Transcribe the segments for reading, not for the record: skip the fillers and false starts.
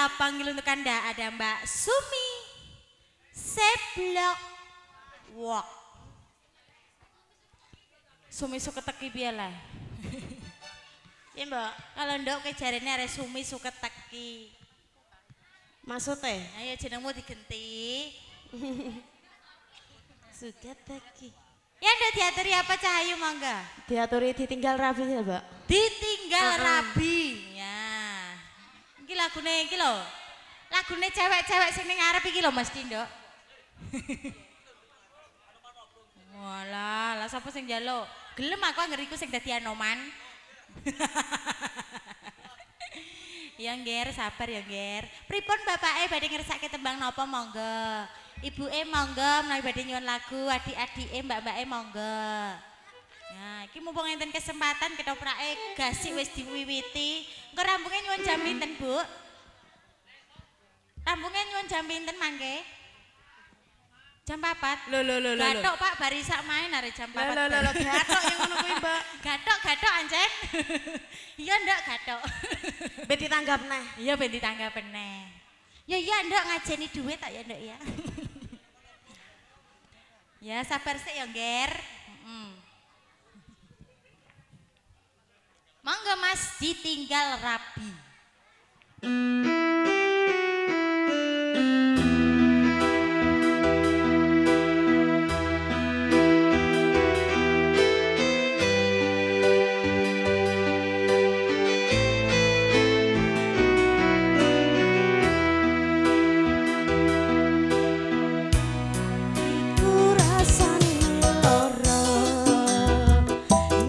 kita panggil untuk Anda ada Mbak Sumi Seblok Wok. Sumi suka teki piye lah. Iya mbak. Kalau ndok kejarene arek Sumi suka teki. Maksudnya? Ayo jenengmu digenti. Suka teki. Ya ndak diaturi apa Cahayu mangga? Diaturi ditinggal rabi ya mbak. Ditinggal rabi. Ya. Iki lagune iki lho. Lagune cewek-cewek sing ning ngarep iki lho Mas Dindo. Walah, lah sapa sing njaluk? Gelem aku anggeriku sing dadi Anoman. Ya Ngger, sabar ya Ngger. Pripun bapake badhe ngersake tembang napa monggo. Ibuke monggo menawi badhe nyuwun lagu, adik-adike mbak-mbake monggo. Nah, iki mumpung enten kesempatan ketoprake gasik wis diwiwiti. Engko rampunge nyuwun jam pinten, Bu? Rampunge nyuwun jam pinten mangke? Jam 4. Lho. Gathok Pak bari sak main arek jam 4. Lho, gathok yang ngono kuwi, Mbak. Gathok Ancen. Iya ndak gathok. Ben ditanggap neh. Iya ben ditanggap neh. Ya iya ndak ngajeni duit tak ya ndak ya. Ya sabar sik ya Ngger. Mangga Mas ditinggal rabi.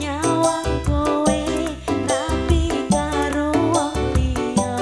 Nyawang kowe rapi karo wong liya.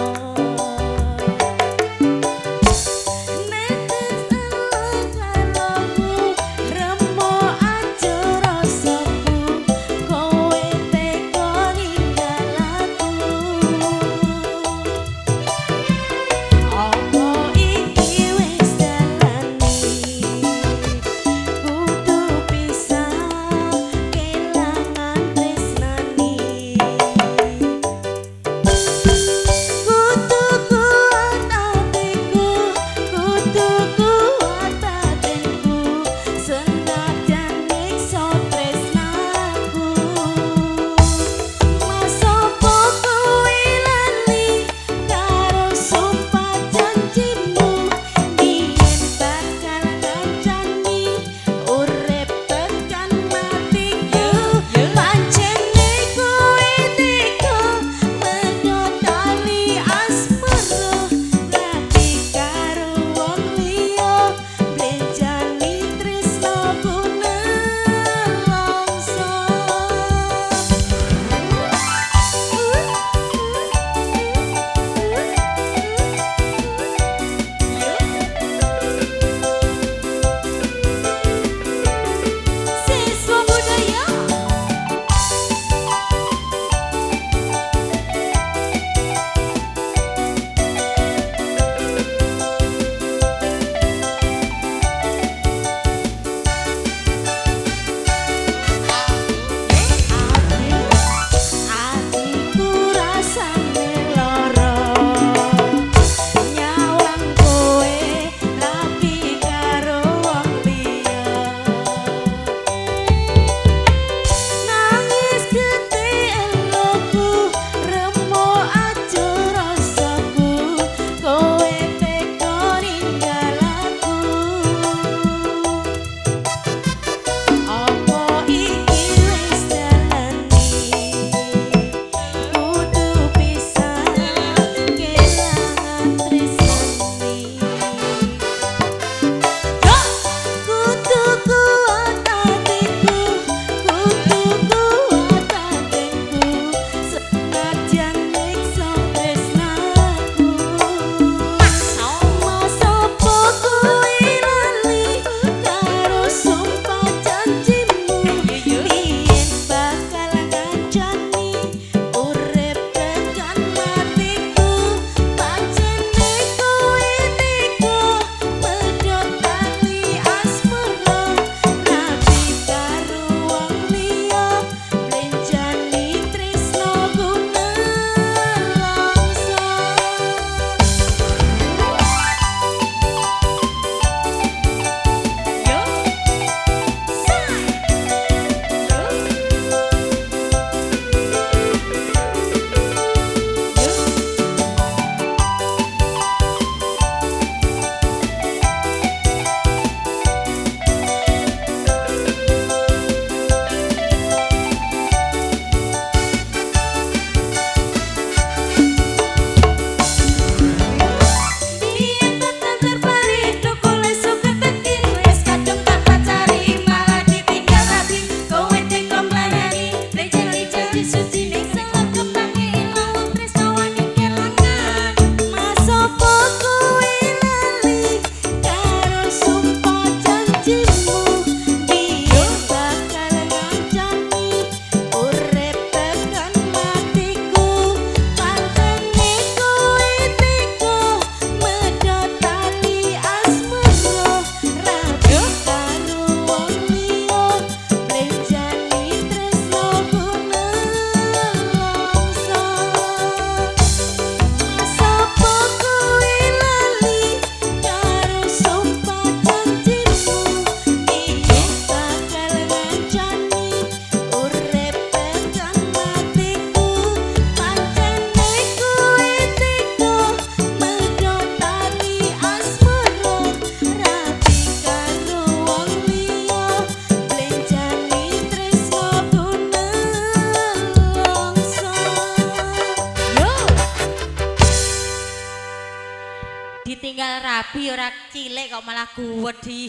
rabi ora cilik kok malah guwedi.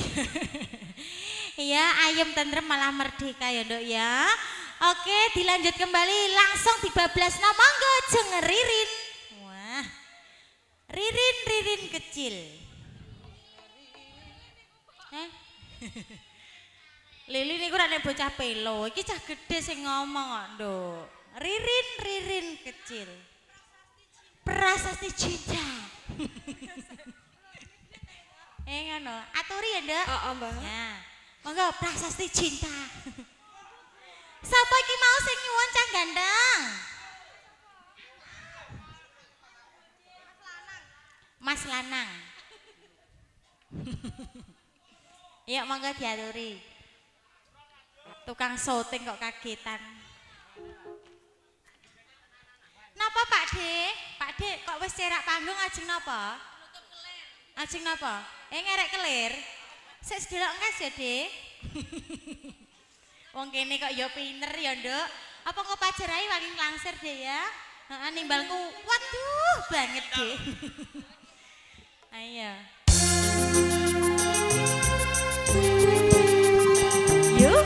Iya, ayem tentrem malah merdeka ya, Nduk ya. Oke, dilanjut kembali langsung dibablas monggo jeng Ririn. Wah. Ririn kecil. Lili niku ra nek bocah pelo, iki cah gedhe sing ngomong kok, Nduk. Ririn kecil. Prasasti cinta. Ngono, aturi ya, Nduk? Heeh, Mbak. Ya. Monggo prasasti cinta. Sapa iki mau sing nyuwun cah gandeng? Mas Lanang. Yuk monggo diaturi. Tukang syuting kok kagetan. Napa Pak De? Pak De kok wis cerak panggung ajeng napa? Ajeng napa? Ngerek kelir. Sik sedelok ngas ya, Dik. Wong kene kok ya pinter ya, Nduk. Apa kok pajerai wangi langsir, Dik ya? Heeh, nimbalku waduh banget, Dik. Ayo. Yuk.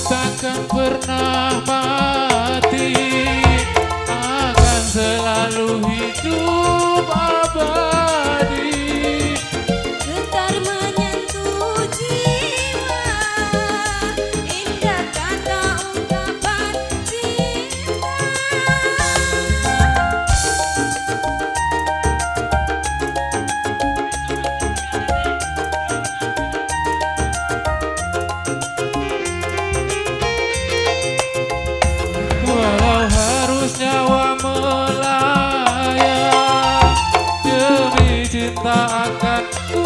Takkan pernah mati, akan selalu hidup abadi. Getar menyentuh jiwa, indah kata ungkapan cinta. Walau harus nyawa melayang, demi cinta akan ku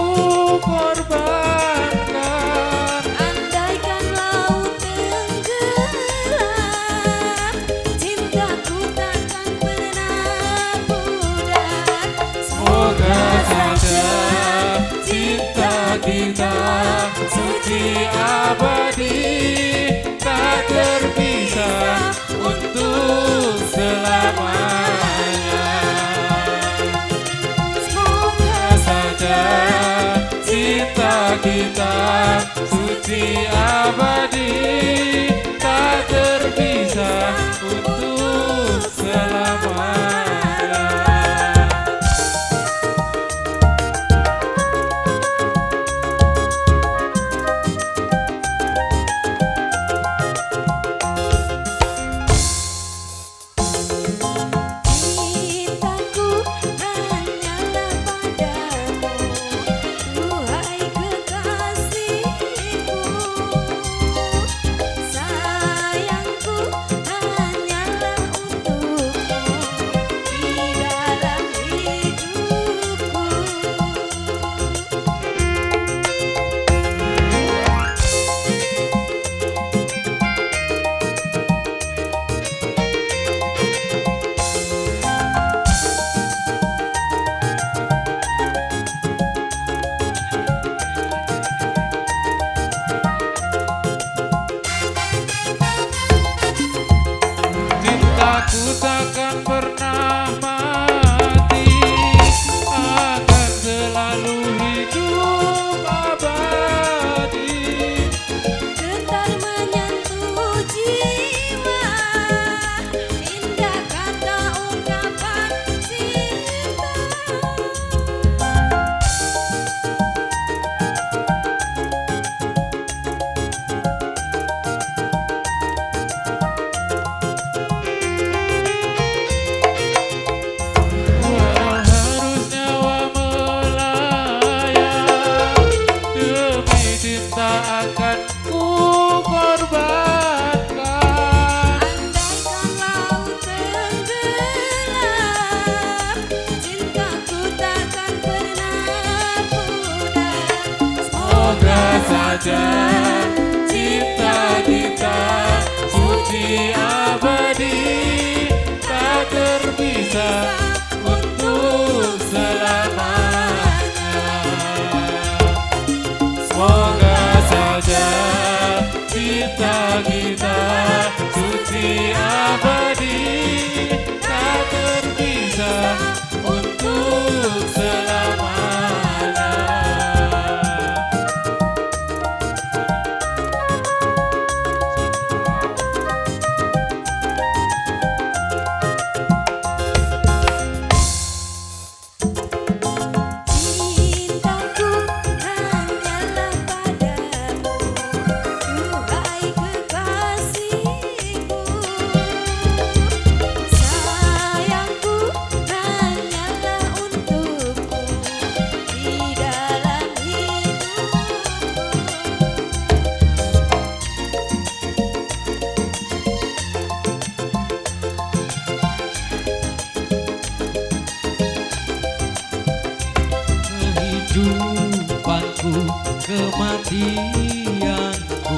korbankan. Andaikan laut tenggelam, cintaku takkan pernah pudar. Semoga saja cinta kita suci abadi, tak terpisah untuk selamanya. Semoga saja cinta kita suci abadi, tak terpisah untuk selamanya. Cintaku hanyalah padamu, duhai kekasihku. cinta kita suci abadi tak terpisah untuk selamanya. Cintaku hanyalah padamu, duhai kekasihku. Sayangku hanyalah untukmu di dalam Kehidupanku, kematianku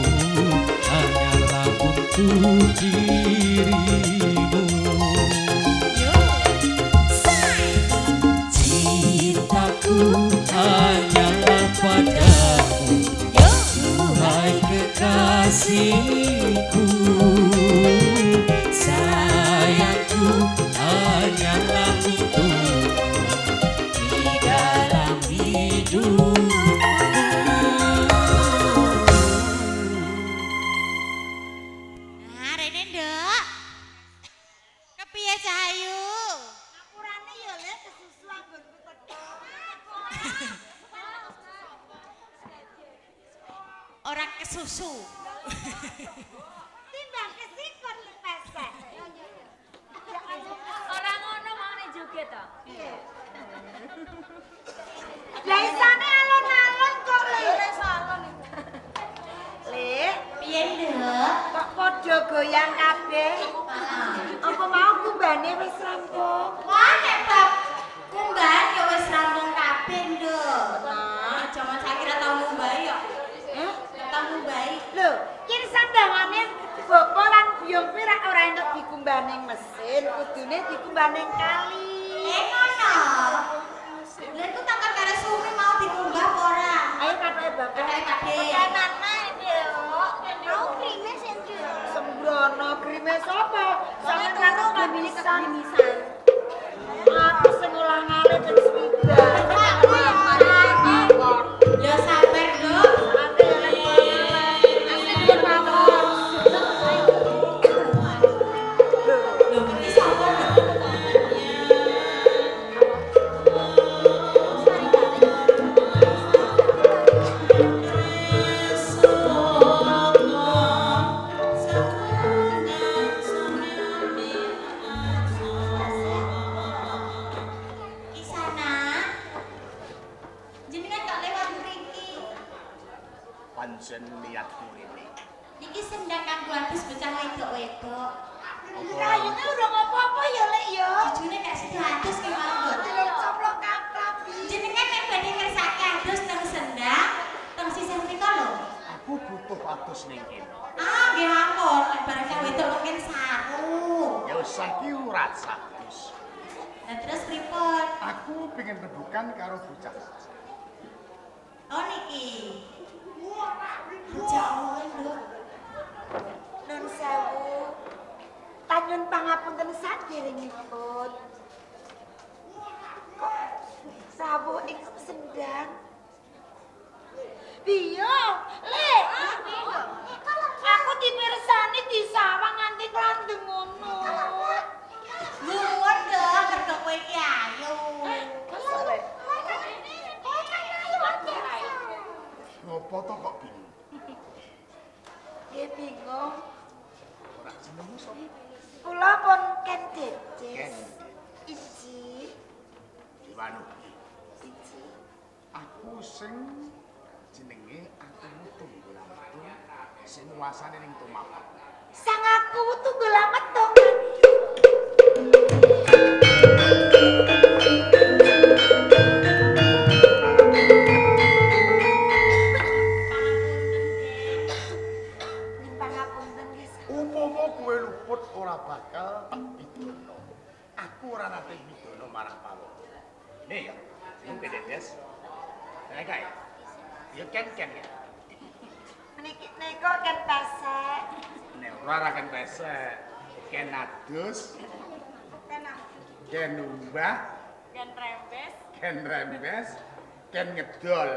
hanyalah untuk dirimu. Cintaku hanyalah padamu, duhai kekasihku. Sayangku hanyalah untukmu di dalam hidupku. Nah, rene nduk. Kepiye Cahayu? Ngapurane ya Le kesusu anggonku teko. Ora kesusu. Timbang kesikon le pesek. Ora ngono mangane joget to. Lah isane alon-alon kok Le. Le, Piye nduk? kok padha goyang kabeh? Apa mau kumbane wis rampung? Wah, nek bab kumbahan ya wis rampung kabeh nduk. Nah, jaman saiki ra tau ngumbahi ya. Ra tau ngumbahi. Lho, kira sandangane bapa lan biyung pirak ora entuk dikumbaning mesin, kudune dikumbaning kali. Ngono. Lha iku takon karo Sumi mau dikumbah apa ora? Ayo katoke bapak. Katoke kabeh. Kanane iki lho. Mau krimes endi? Sembrono krimes sapa? Sampe karo kamisan. Aku sing ulah ngalih ben swidak. Ya sabar, Nduk. Ate elek banget. Asik mawon. Lho, iki sapa, Nduk? Isana. Jenengan kok lewat mriki? Pancen niat mrene. Iki sendang kanggo adus bocah wedok-wedok. Rayune urung apa-apa ya, Lek ya. Jujune gak sida adus ki mawon. Delok coplok kaplak. Jenengan nek badhe ngersake adus teng sendang, teng sisih mriko lho. Aku butuh atus ning kene. Ah, nggih mawon, nek bareng kang wedok mungkin saru. Ya wis saiki ora satus. Lah terus pripun? Aku pengen rebukan karo bocah. Oh niki. Bocah omong, Nduk. Nun sewu. Tanyun pangapunten saderengipun. Kok sawu ing sendang? Piye? Le. Aku dipirsani disawang nganti klandeng ngono. Nuwun, Nduk, mergo kowe iki ayu. Ngopo to kok bingung? Nggih bingung. Ora jenengmu sapa? Kula pun Ken Dedes. Ken. Iji. Diwanu. Iji. Aku sing jenenge atumu tunggul ametung sing wasane ning Tomapak. Sang aku tunggul ametung. Pangapunten nggih. Umpama kowe luput ora bakal tak pidono. Aku ora nate pidono marang pawon. Nih ya, sing pedes. Kae. Ya ken ya. Niki nika kan pesek. Nek ora kan pesek, ken adus, ken umbah, Ken rembes. ken rembes, ken ngedol.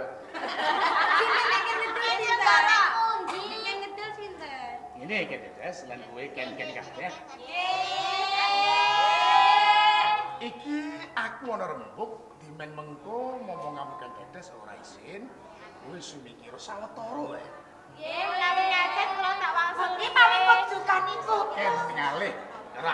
Ini ken dedes lan kowe ken-ken kabeh. Iki aku ana rembug dimen mengko ngomong ken dedes ora isin. Kowe sumikira sawetara wae. Nggih, menawi ngaten kula tak wangsul. Iki paling pojukan niku. Ken ngalih. Ora.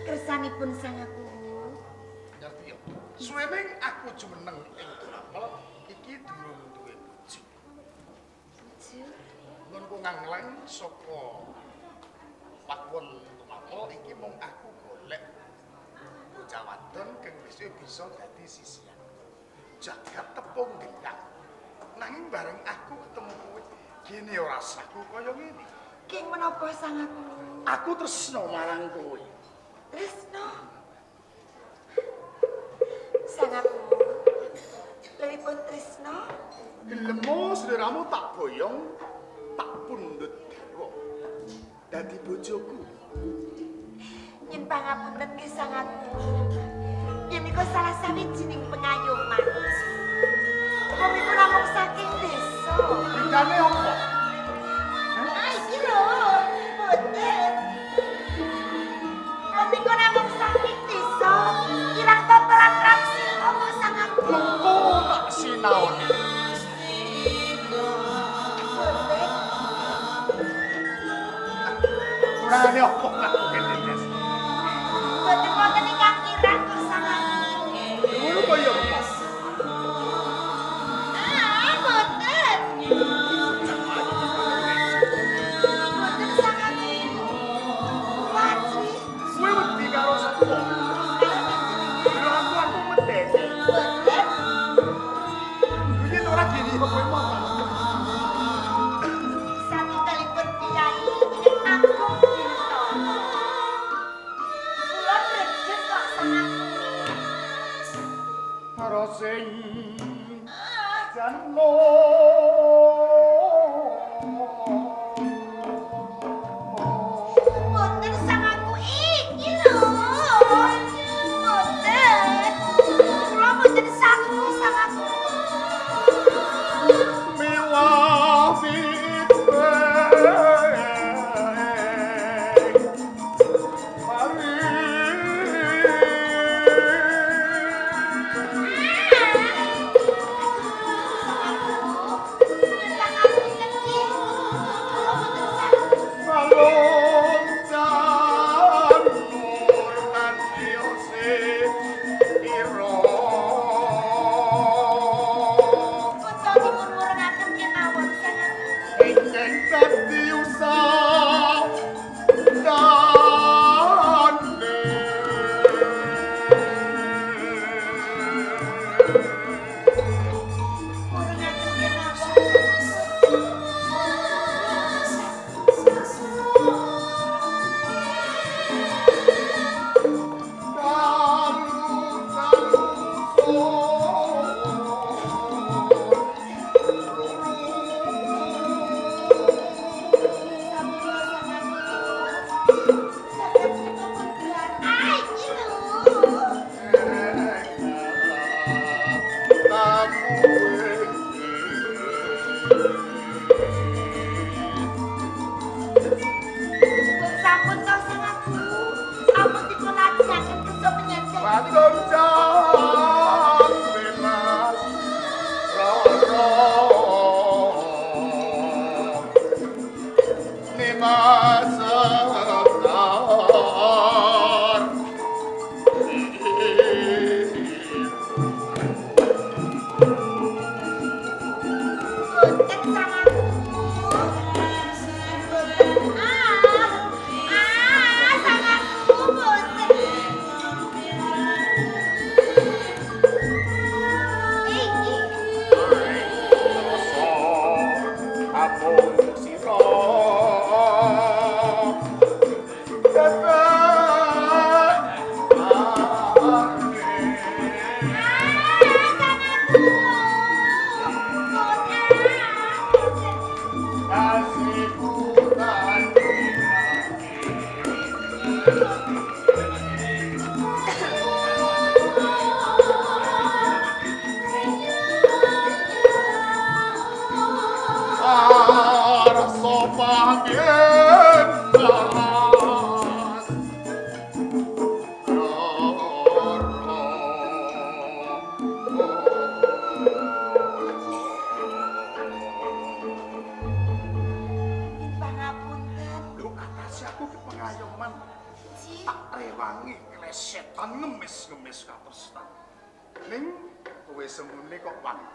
Kersanipun sangaku. Ngerti ya? Suwening aku jumeneng ing Tumapel iki durung duwe bojo. Mun ku ngangleng saka Pakuwon Tumapel iki mung aku golek bocah wadon kang bisa dadi sisian. Jagat tepung gendang. Nanging bareng aku ketemu kowe, kene ora saku kaya ngene. King menapa sangaku? Aku tresno marang kowe. Tresno. Sangaku. Lelipun tresno. Gelemo sederamu tak boyong, tak pundhut garwa. Dadi bojoku. Yen pangapunten nggih sangaku. Yen niku salah sawijining pengayoman. Wong iku namung saking desa. Bidane apa? Ah, iki lho, boten. Wong iku namung saking desa. Kirang totolan ramsil apa sangaku. Mengko tak sinaoni. Boten. Kurangane apa aku kene Des? Boten wonten ingkang kirang kok sangaku. Ngono kaya apa? Ah, boten. Boten sangaku. Wajri. Kowe wedi karo sapa? Lho aku medeni. Boten. Yen ora gini kok kowe mau. Satunggalipun piyai Agung Tirta. Kula rejet kok sangaku. Karo sing janlo. Boten sangaku iki lho. Boten. Kula boten saku sangaku. Mewah Sampun to sangaku. Ampun dipun ajaken kerja penyanyi. Matur jam bebas roro nimas sekar Boten sangaku. panggil laras lu atas aku ke pengayoman tak rewangi klesetan ngemis-ngemis katerstan ning kowe semune kok wangi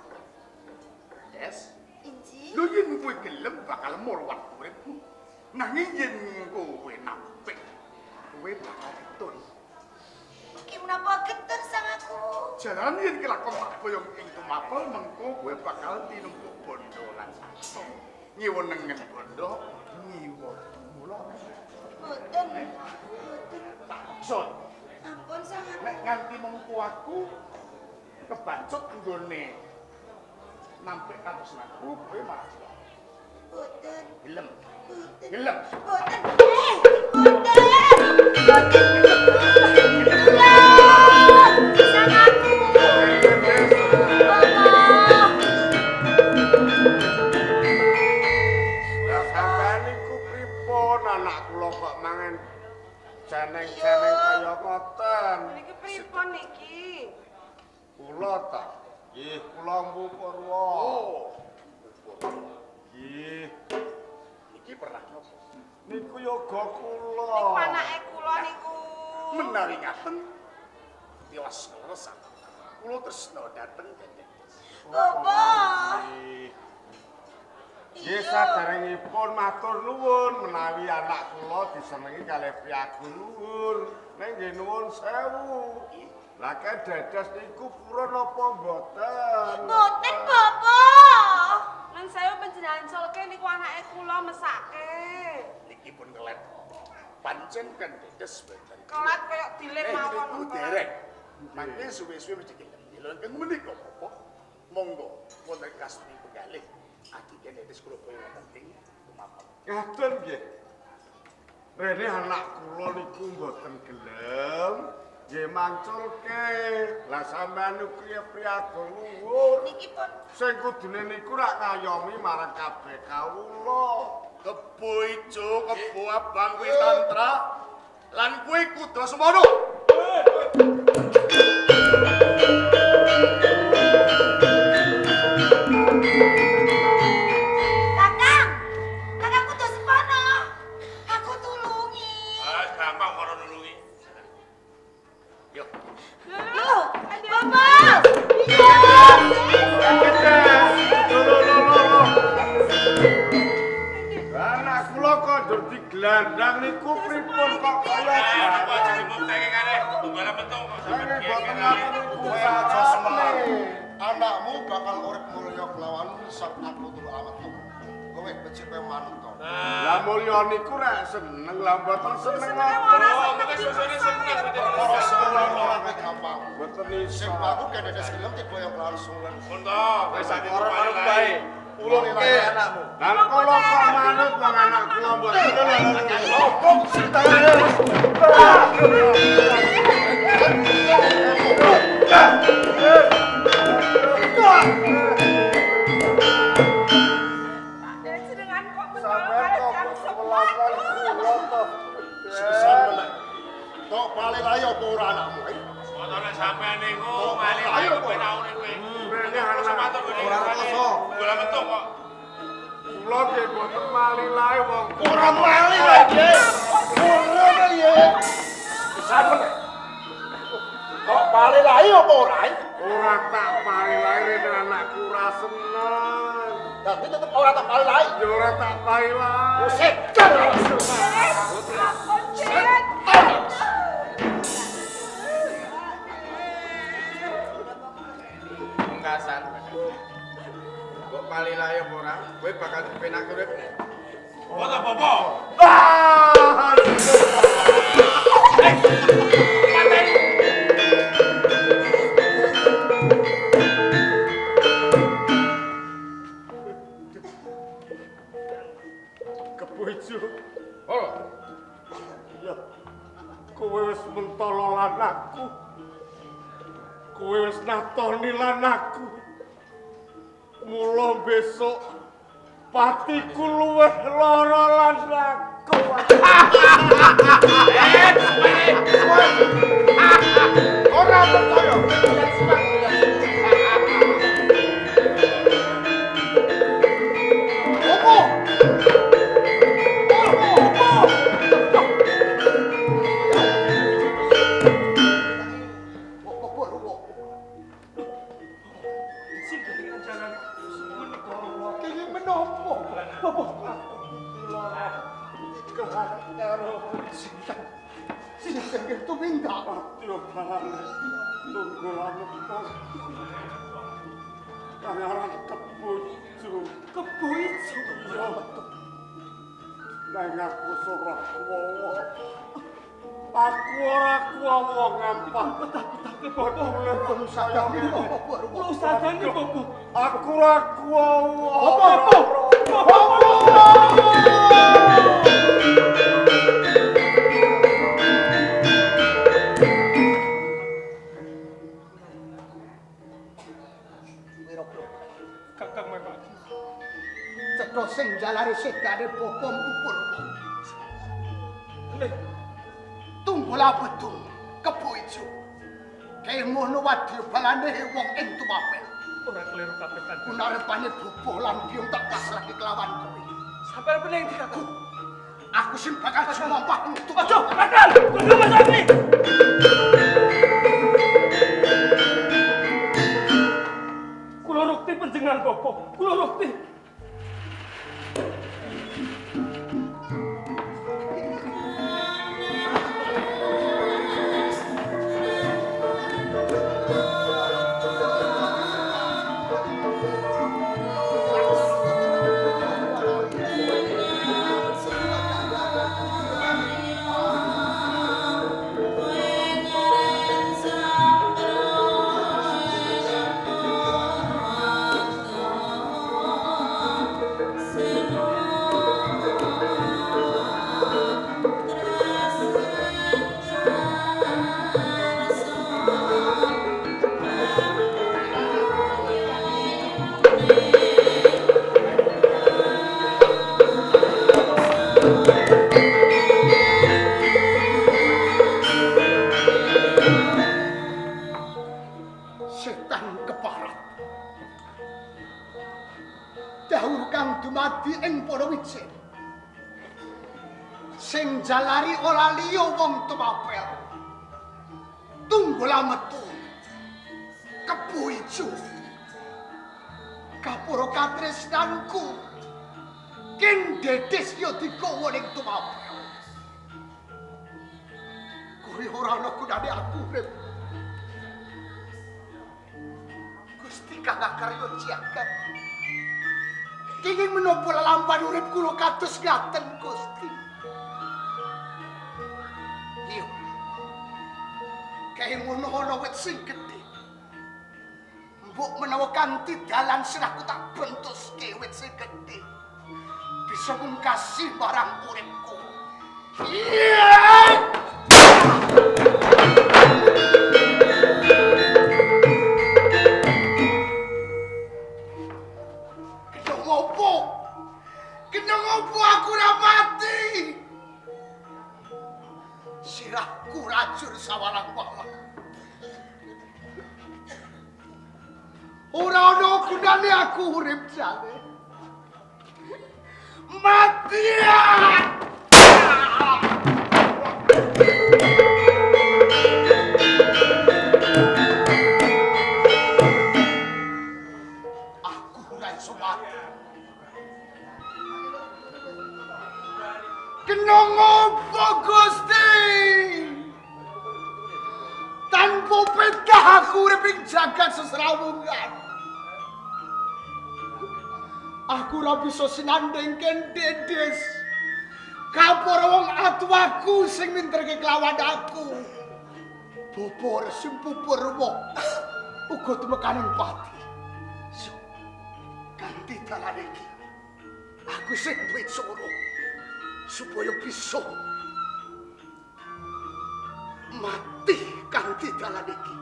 yes lu yen kowe gelem bakal mulwat uripmu nanging yen kowe nampik kowe bakal ketun Ki menapa geter sang aku? jalan yen kelakon tak boyong ing tumapel mengko kowe bakal tinumpuk bondo lan sakso nyiwenengen bondo nyiwon mula Boten. tak maksud Ampun sang aku. nek nganti mengko aku kebacut nggone nampik katresnanku kowe malah Boten. gelem Boten. gelem Boten. Boten. Sang aku. Ya sampean niku pripun anak kula kok mangan jeneng-jeneng kaya ngoten. Niki pripun niki? Kula ta? Nggih, kula Mpu Purwa. Nggih, iki pernah napa niku yoga kula. Niku anake kula niku. menawi ngaten tiwas ngleresan kula tresna dhateng Dendek Apa? Nggih. Nggih saderengipun matur nuwun menawi anak kula disenengi kalih Priyagung Luhur. Ning nggih nuwun sewu. Lah kan dados niku purun apa mboten? Boten, Bapak. Lan saya panjenengan solke niku anake kula mesake. niki pun kelet pancen kan dedes boten Kelat kaya dilir mawon. niku derek mangke suwe-suwe mesti gelem lho kang menika apa monggo wonten kasmi penggalih adike dedes kula boyo penting tumapel Ngaten nggih. Rene anak kula niku mboten gelem nggih mangculke. Lah sampean niku Priyagung Luhur. Niki pun Sing kudune niku rak ngayomi marang kabeh kawula. kebo ijo kebo abang kuwi tantra lan kuwi kudu semono Kakang. Kakang kudu sepono. Aku tulungi. gampang karo nulungi yo Loh, Bapak. Iya. Anak kula kok ndur digelandang niku pripun kok kaya boten ngaten niku aja semangat. Anakmu bakal urip mulya kelawan sak aku turu amat. Kowe becik kowe manut to. Lah mulya niku rek seneng lah mboten seneng ngoten. Ora seneng ora gampang. Mboten Sing iso. aku kededes gelem tiba yang langsung lan. Wis sak karo bae. Ulungke anakmu. Lah kula kok manut wong anak kula mboten Opo sitane? Jenengan kok sampean kok melawan kula to. Sampeyan. Tok bali layo apa ora anakmu? Motone sampean niku mali ayo kowe naune kowe. Rene anak Ora rasa. Bola metu kok. kula nggih mboten mali lae wong Ora mali lagi. Ora ya. Sampeyan. Kok bali layo apa ora? ora tak mali lae rene anakku ora seneng. Tapi tetep ora tak bali layo. Ya ora tak mali lae. Buset. Pungkasan. Kok mali lae apa ora? Kowe bakal dipenak uripmu. Ora apa-apa. Kebojo. Oh. Iya. Kowe wis mentolo lanakku. Kowe wis natoni lanakku. Mula besok Patiku luwih lara lan aku. Ora percaya. Opo? Kanyaran kebucu. Kebucu? Iya. Nang aku ora kuwowo. Aku ora kuwowo ngampah. Betule pun sadane apa? Kulo sadane apa? Aku ora kuwowo. Apa? Kakang Memang. Cetha sing jalare sedane bopom pupur. Tunggul betul kebo ijo. Kae mono wadya balane wong ing tuwapel. Ora kleru kapetan. Punarepane boboh lan biung tak pasrahke kelawan kowe. Sampai pening dikaku. Aku sing bakal sumpah untuk. Aja, bakal. Kudu Mas Agni. Kula rukti panjenengan boboh. Kula rukti. Sing jalari ora liya wong tuwapel. Tunggul metu. Kebo ijo. Kapura katresnanku. Ken dedes yo digawa ning tuwapel. Kuwi ora ana gunane aku urip. Gusti Kang Karya jagat. Kenging menapa lampahan urip kula kados ngaten Gusti. Iyo. Kae ngono ana wit sing gedhe. Mbok menawa kanthi dalan sing aku tak bentuske wit sing gedhe. Bisa mungkasi barang uripku. Iya. Kena ngopo aku ora mati. Sirahku racun sawalang-walang. Ora ana gunane aku urip jane. Mati ya. Aku ora iso mati. Kena ngopo Gusti? Tanpa petah aku urip ing jagat sesrawungan. Aku ora bisa sinanding ken dedes. Kapur wong atuwaku sing minterke kelawan aku. Bobor simpupur wong uga tumekaning pati. So, ganti dalan iki. Aku sing duwe soro. Supaya bisa mati kanthi dalan iki.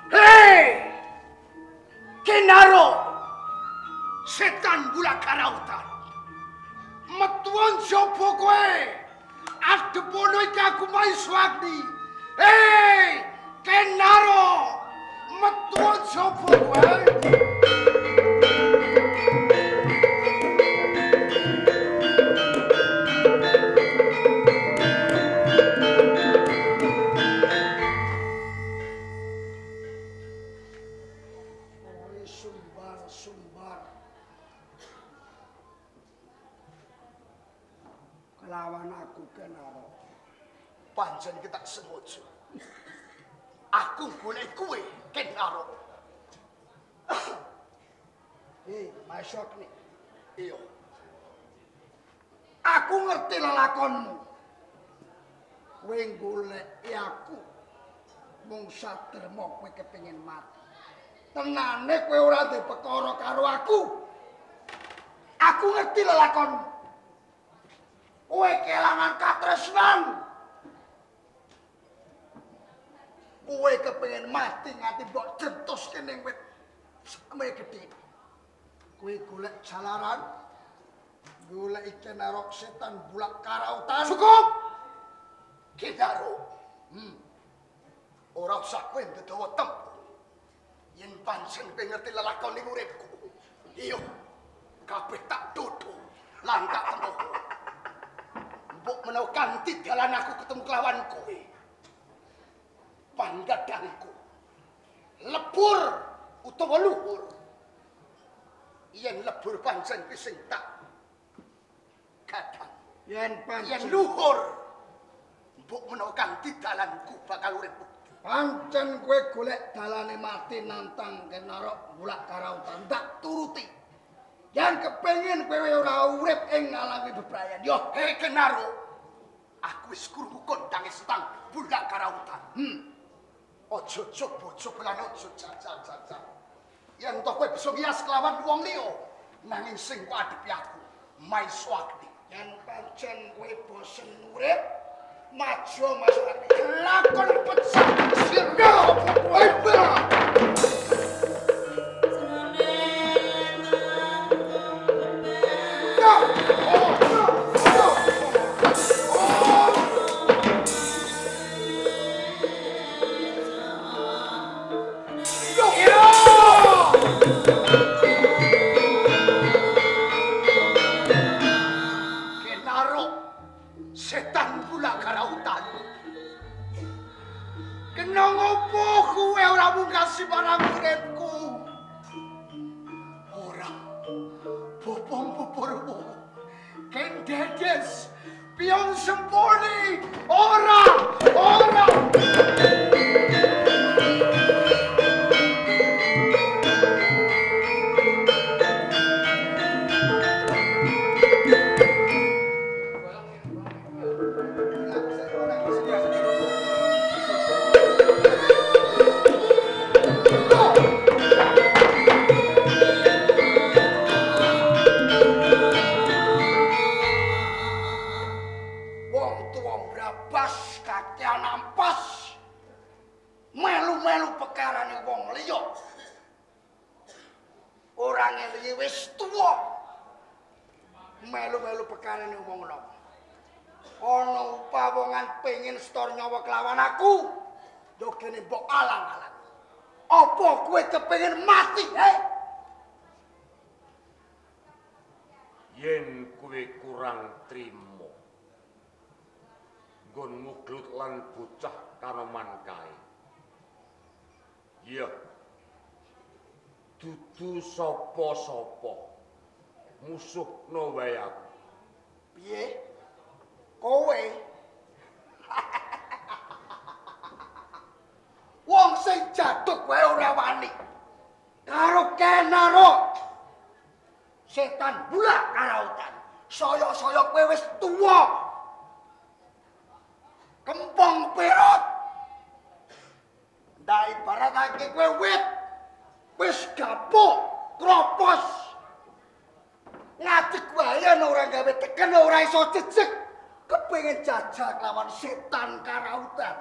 Hei! Kinaro! setan bulak karautan. Metuan sapa kowe? Adepono iki aku Maiswagni. Hei, Kenaro! Metuan sapa kowe? Sumbar. Kelawan aku Kenaro. Pancen kita semojo. Aku golek kowe Kenaro. Maiswagni. Iya. Aku ngerti lelakonmu. Kowe golek aku. Mung sadermo kowe kepengin mati. Tenane kowe ora duwe perkara karo aku. Aku ngerti lelakonmu. Kowe kelangan katresnan. Kowe kepengin mati nganti mbok jentos kene wit same gedhe. Kowe golek jalaran. Golek ikan narok setan bulak karautan. Cukup. Kenaro. Ora usah kowe ndedawa tempo. Yen pancen kowe ngerti lelakon ning uripku. Iya. Kabeh tak dodo lan tak tempuh. Mbok menawa kanthi dalan aku ketemu kelawan kowe. Panggadangku. Lebur utawa luhur. Yen lebur pancen kuwi sing tak kadang. Yen luhur mbok menawa kanthi dalanku bakal urip. Pancen kowe golek dalane mati nantang Kenaro bulak karautan tak turuti. Yang kepengin kowe ora urip ing ngalangi bebrayan. Yo, hei Kenaro. Aku wis krungu kondange setang bulak karautan. Ojo jog-jog lan ojo jajal-jajal. Yen to kowe bisa ngias kelawan wong liya, nanging sing kok adepi aku, Maiswagni. Yen pancen kowe bosen urip, maju Maiswagni. Lakon pecah sirga. Setan bulak karautan. Kena ngopo kowe ora mungkasi barang uripku? Ora. Bopong-bopurmu. Ken dedes. Pion sempurni. Ora. Melu-melu pekarane wong liya. Ora ngene wis tuwa. Melu-melu pekarane wong liya. Ana upawongan pengin setor nyawa kelawan aku. Yo kene mbok alang-alang. Apa kowe kepengin mati, Yen kowe kurang trima. Nggonmu glut lan bocah kanoman kae. Iya. Dudu sapa-sapa. Musuhno wae aku. Piye? Kowe? Wong sing jaduk wae ora wani. Karo Kenaro. Setan bulak karautan. Saya-saya kowe wis tuwa. Kempong perot. Ndak ibaratake kowe wit wis gapuk, kropos. Ngadeg wae ora gawe teken ora iso jejeg. Kepengin jajal lawan setan karautan.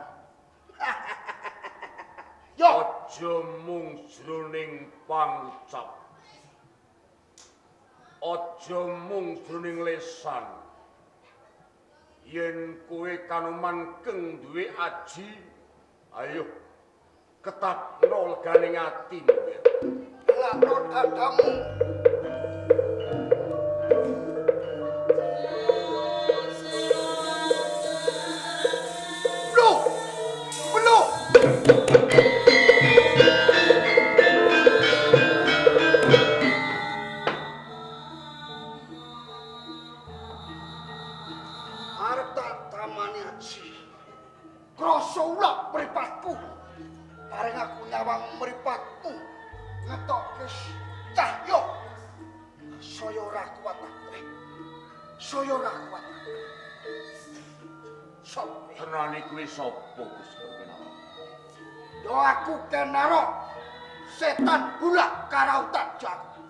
Yo, aja mung jroning pangcap. aja mung jroning lesan. Yen kowe kanuman keng duwe aji, ayo ketapno leganing atimu. Latno dadamu. Belum. Arep tak tamani aji. Krasa ulak mripatku. Paring aku nyawang mripatmu. Ngetokke cahya. Saya ora kuat aku. Saya ora kuat. Sopo? Tenane kuwi sapa, Gusti Kenaro? Yo aku Kenaro. Setan bulak karautan jago.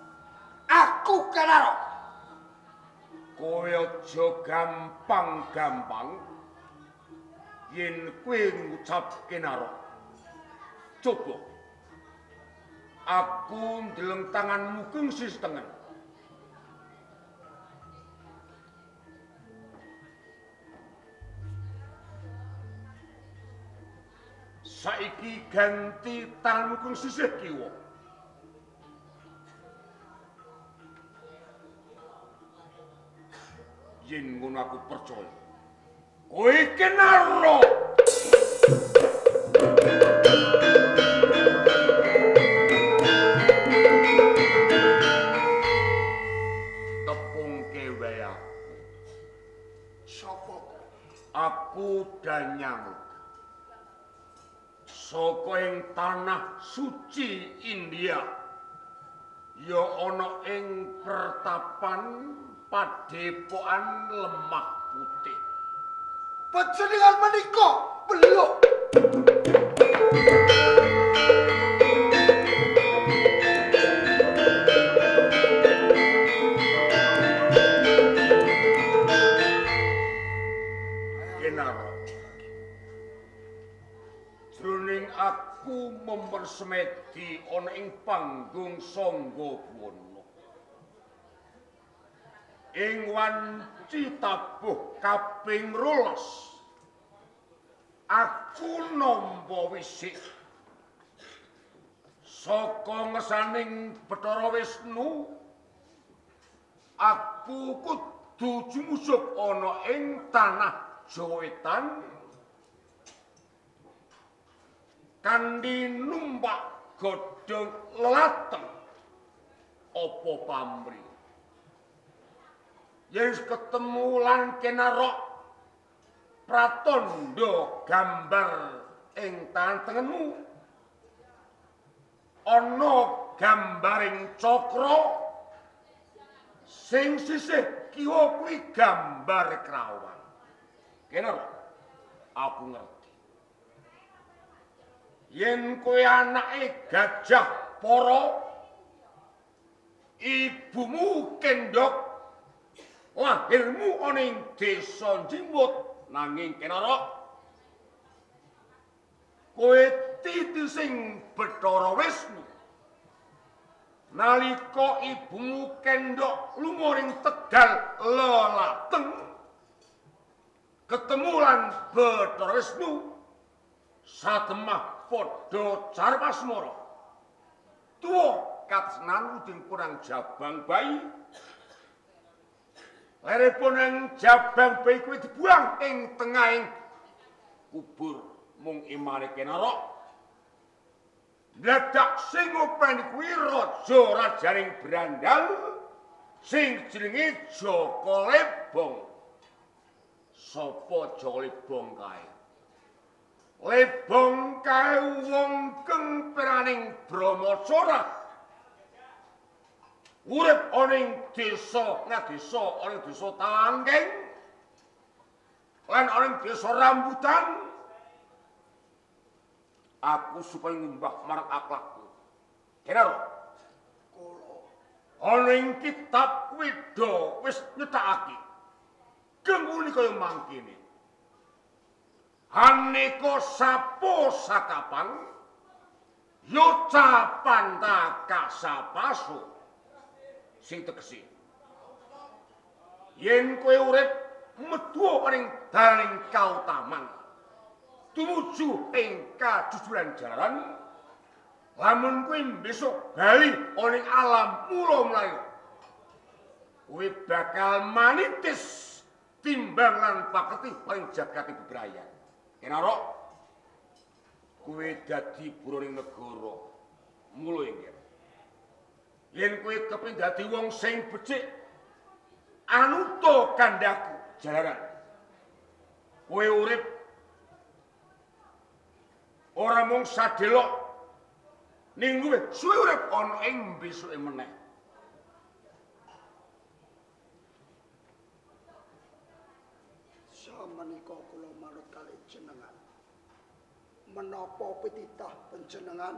Aku Kenaro. Kowe aja gampang-gampang yen kowe ngucap Kenaro. Coba aku ndeleng tanganmu keng sistengen. Saiki ganti tanganmu keng sisih kiwa. Yen ngono aku percaya. Kowe Kenaro. Tepungke wae aku. Sopo? Aku Danyang. Saka ing tanah suci India. Ya ana ing pertapan Padepokan Lemah Putih. Panjenengan menika beluk. Kenaro. Jroning aku mempersemedi ana ing panggung Sangga Buwana. Ing wanci tabuh kaping 12 aku nampa wisik saka ngersaning Bathara Wisnu. Aku kudu jumusuk ana ing tanah Jawa Wetan kanthi numpak godhong lelateng apa pamrih. Yen ketemu lan Kenaro pratandha gambar ing tangan tengenmu ana gambaring cakra sing sisih kiwa kuwi gambar krawan. Kenaro, aku ngerti. Yen kowe anake Gajah Para, ibumu Kendhok, lahirmu ana ing desa Jimut, nanging Kenaro kowe titising Bathara Wisnu. Nalika ibumu Kendhok lunga ing Tegal lelateng ketemu lan Bathara Wisnu satemah padha carpasmara. Tuwa katsenan udin kurang jabang bayi. Leripun ing jabang bayi kuwi dibuang ing tengahing kubur mung imane Kenaro. Dadak sing ngopeni kuwi raja rajaning Brandal sing jenenge Jaka Lebong. Sapa Jaka Lebong kae? Lebong kae wong keng peraning Brahmacara. Urip ana ing desa Ngadesa, ana ing desa Tangking, lan ana ing desa Rambutan. Aku supaya ngumbah marang akhlakku. Kenaro? Kula Ana ing kitab Weda wis nyetakake. Genguni kaya mangkene. Aneka sapo sakapang yo capanta kasapaso. Sing tegese yen kowe urip medhuwa paring daling kautaman tumuju ing kajujuran jalan lamun kowe besok bali ana ing alam mula-mulane kowe bakal manitis timbang lan paketi paling jagati bebrayan. Kenaro kowe dadi buroning negara mula inggih. Yen kowe kepengin dadi wong sing becik anuta kandhaku jalaran. Kowe urip ora mung sadelok ning luwih suwe urip ana ing besuke meneh. Samenika kula manut kalih jenengan. Menapa pititah panjenengan,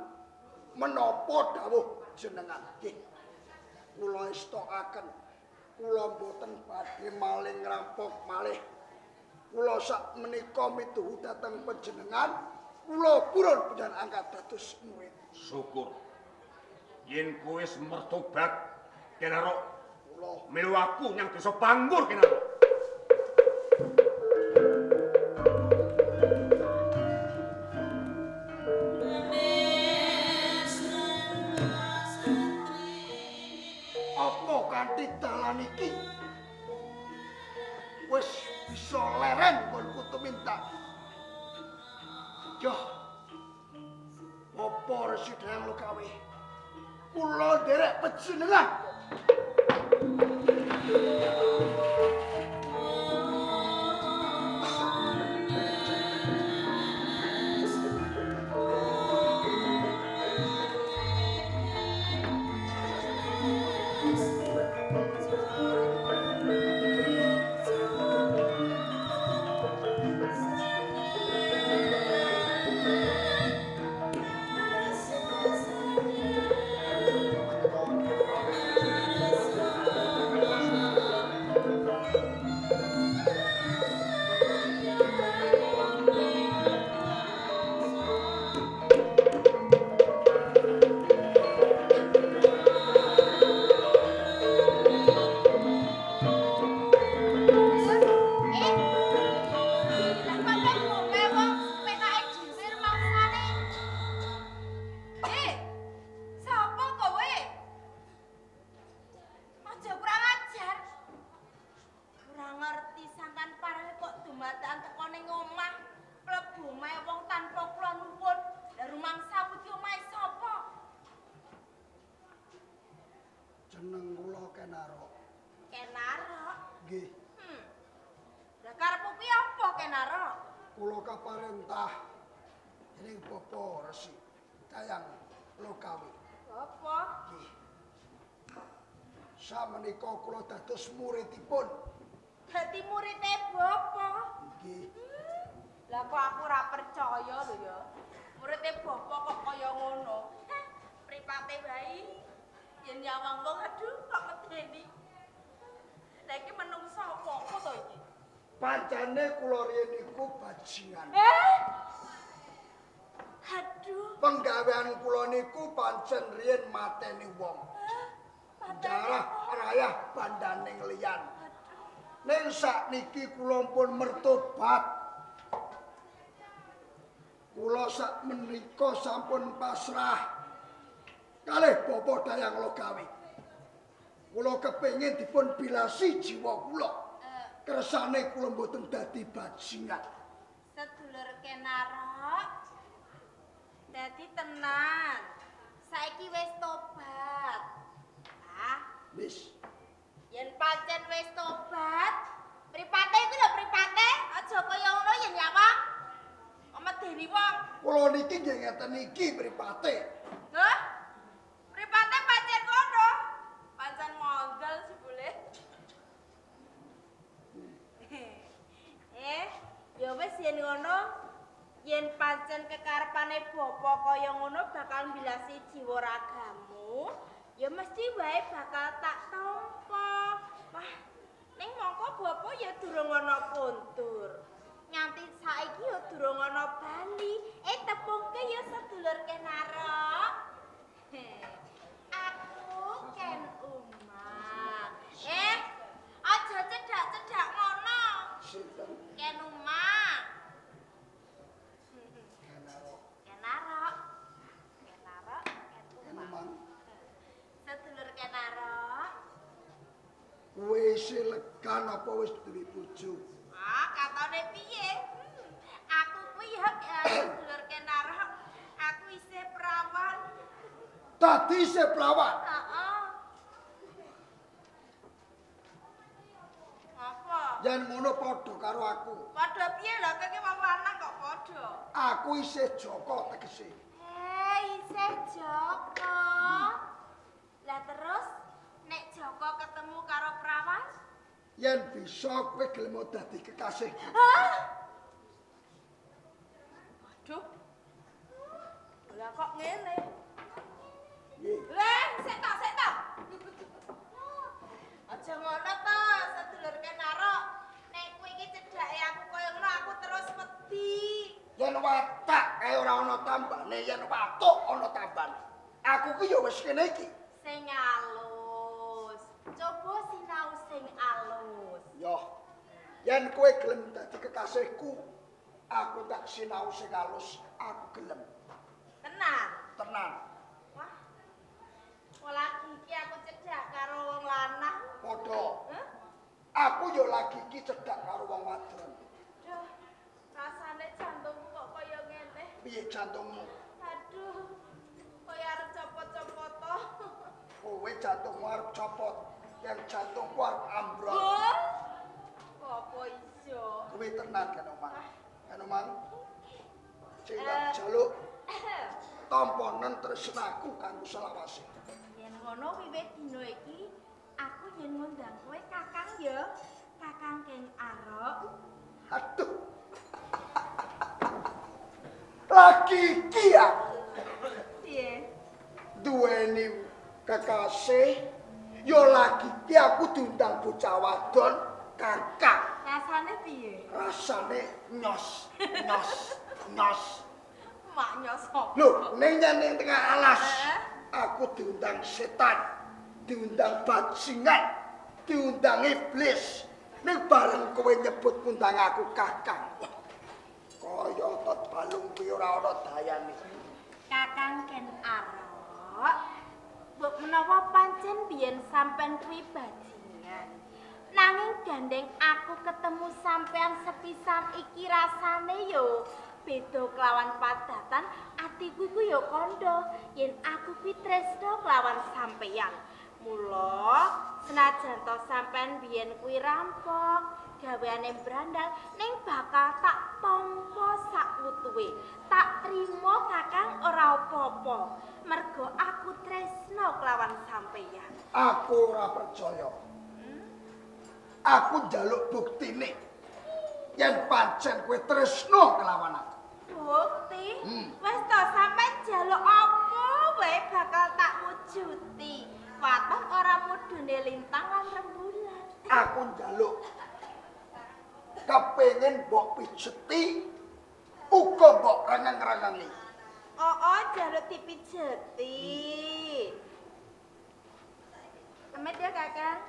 menapa dawuh jenengan. Nggih. Kula estokaken kula mboten badhe maling ngrampok malih. Kula sak menika mituhu dhateng panjenengan, kula purun panjenengan angkat dados murid. Syukur. Yen kowe wis mertobat, kenaro Kula melu aku nyang desa Panggur kenaro. apa kanthi dalan iki wis bisa leren pun kutu minta. Yo, apa resi dayang Lokawi? Kula nderek panjenengan. Jeneng kula Kenaro. Kenaro? Nggih, Lah karepmu ki apa Kenaro? kula kaparentah dening Bapak Resi Dayang Lokawi. Apa? Nggih. Samenika kula dados muridipun. Dadi murite Bapak. Nggih. Lah kok aku ora percaya lho ya. Murite Bapak kok kaya ngono. Pripate bae. Yen nyawang wong aduh kok medeni. Lah iki menungso apa to iki? Pancene kula riyen iku bajingan. Aduh. Penggawean kula niku pancen riyen mateni wong. Jarah rayah bandaning liyan. Ning sakniki kula pun mertobat. Kula sak menika sampun pasrah kalih Bapak Dayang Lokawi. Kula kepengin dipun bilasi jiwa kula. Kersane kula mboten dadi bajingan. Sedulur Kenaro. Dadi tenan. Saiki wis tobat. Ah, Wis, yen pancen wis tobat, pripate iku lho pripate, aja kaya ngono yen nyawang. Medeni wong. kula niki nggih ngeten iki mripate. Hah? Pripate pancen ngono? Pancen monggal jebule. Ya wis yen ngono, yen pancen kekarepane Bapak kaya ngono bakal mbilasi jiwa ragamu, ya mesti wae bakal tak tampa. Wah, ning mongko Bapak ya durung ana kontur. Nganti saiki ya durung ana bali. Tepungke ya sedulur Kenaro. Aku Ken Uma. Aja cedhak Kowe isih legan apa wis duwe bojo? Ah, katone piye? Aku kuwi ya sedulur kenarok. Aku isih perawan. Dadi isih perawan. Heeh. Apa? Yen ngono padha karo aku. Padha piye lho kowe ki wong lanang kok padha? Aku isih Joko tegese. Isih Joko. Lah terus nek Joko ketemu karo perawan? Yen bisa kowe gelem dadi kekasihku. Hah? Aduh. Lah kok ngene? Nggih. Sik ta. Aja ngono to, sedulur kenarok. Nek kowe iki cedhake aku koyo ngono aku terus wedi. Yen watak kae ora ana tambane, yen watuk ana tambane. Aku ki ya wis kene iki. Sing alus. Coba sinau sing alus. Yo. Yen kowe gelem dadi kekasihku, aku tak sinau sing alus, aku gelem. Tenan. Tenan. Wah. Lagi iki aku cedhak karo wong lanang. Padha. Hah? Aku yo lagi iki cedhak karo wong wadon. Duh. Rasane jantungku kok kaya ngene. Piye jantungmu? Aduh. Kaya arep copot-copot to. Kowe jantungmu arep copot, yang jantungku arep ambrol. Oh. Apa iso? Kowe tenan kan omang? Kan omang? Sing tak jaluk tamponen tresnaku kanggo selawase. Yen ngono wiwit dina iki aku yen ngundang kowe Kakang ya. Kakang Keng Arok. Aduh. Lagi iki ya Piye? duweni kekasih, yo lagi iki aku diundang bocah wadon kakak. Rasane piye? Rasane nyos. Mak nyos apa? Lho, ning tengah alas. Aku diundang setan, diundang bajingan, diundang iblis. Ning bareng kowe nyebut undang aku kakang. Kaya tot balung kuwi ora ana dayane. Kakang Ken Arok. Mbok menawa pancen biyen sampean kuwi bajingan. Nanging gandeng aku ketemu sampean sepisan iki rasane yo beda kelawan padatan. Atiku iku yo kandha yen aku kuwi tresno kelawan sampeyan. Mula senajan to sampean biyen kuwi rampok, gaweane brandal ning bakal tak tampa sak wutuhe. Tak trima Kakang ora apa-apa. Mergo aku tresno kelawan sampeyan. Aku ora percaya. Aku njaluk buktine. Yen pancen kowe tresno kelawan aku. Bukti? Wis to sampean njaluk apa wae bakal tak wujuti. Waton ora mudune lintang lan rembulan. Aku njaluk kepengin mbok pijeti uga mbok rengeng-rengengi. Oh, jaluk dipijeti. Amit ya, Kakang.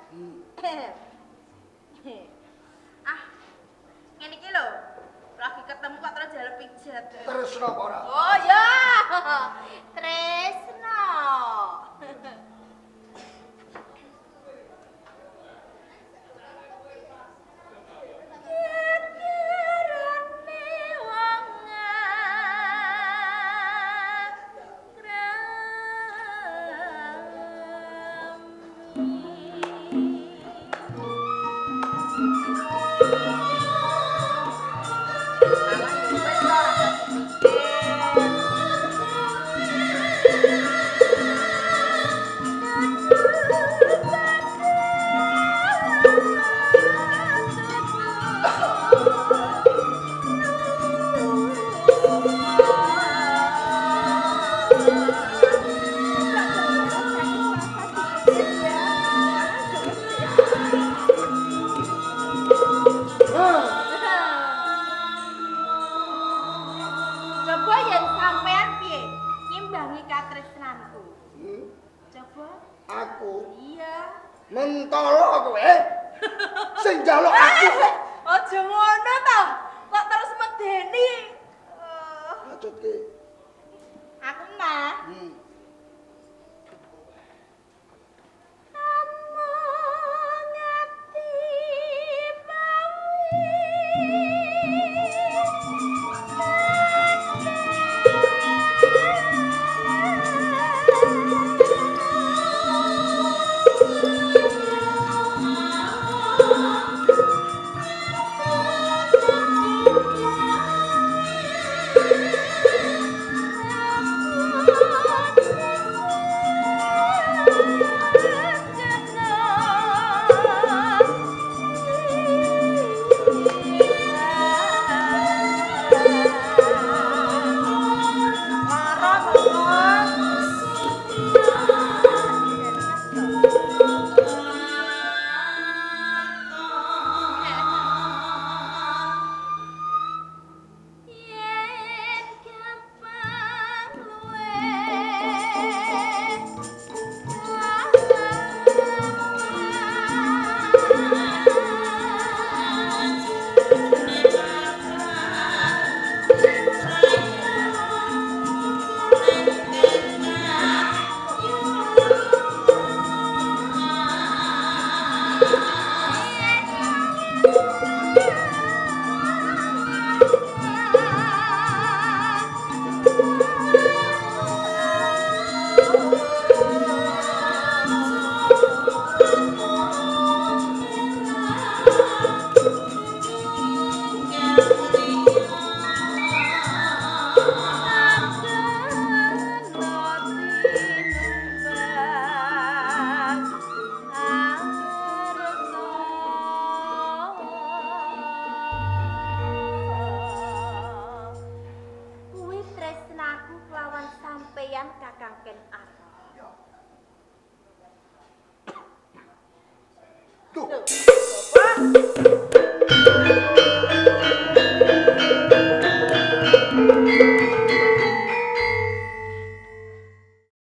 Ah, ngene iki lho. Lagi ketemu kok terus jaluk pijet. Tresno apa ora? Oh ya. Tresno. Coba yen sampean piye ngimbangi katresnanku. Coba. Aku Iya. mentolo kowe. Sing njaluk aku. Aja ngono to. Kok terus medeni. Maksudke Aku mah. Omongan Tuh. Bapak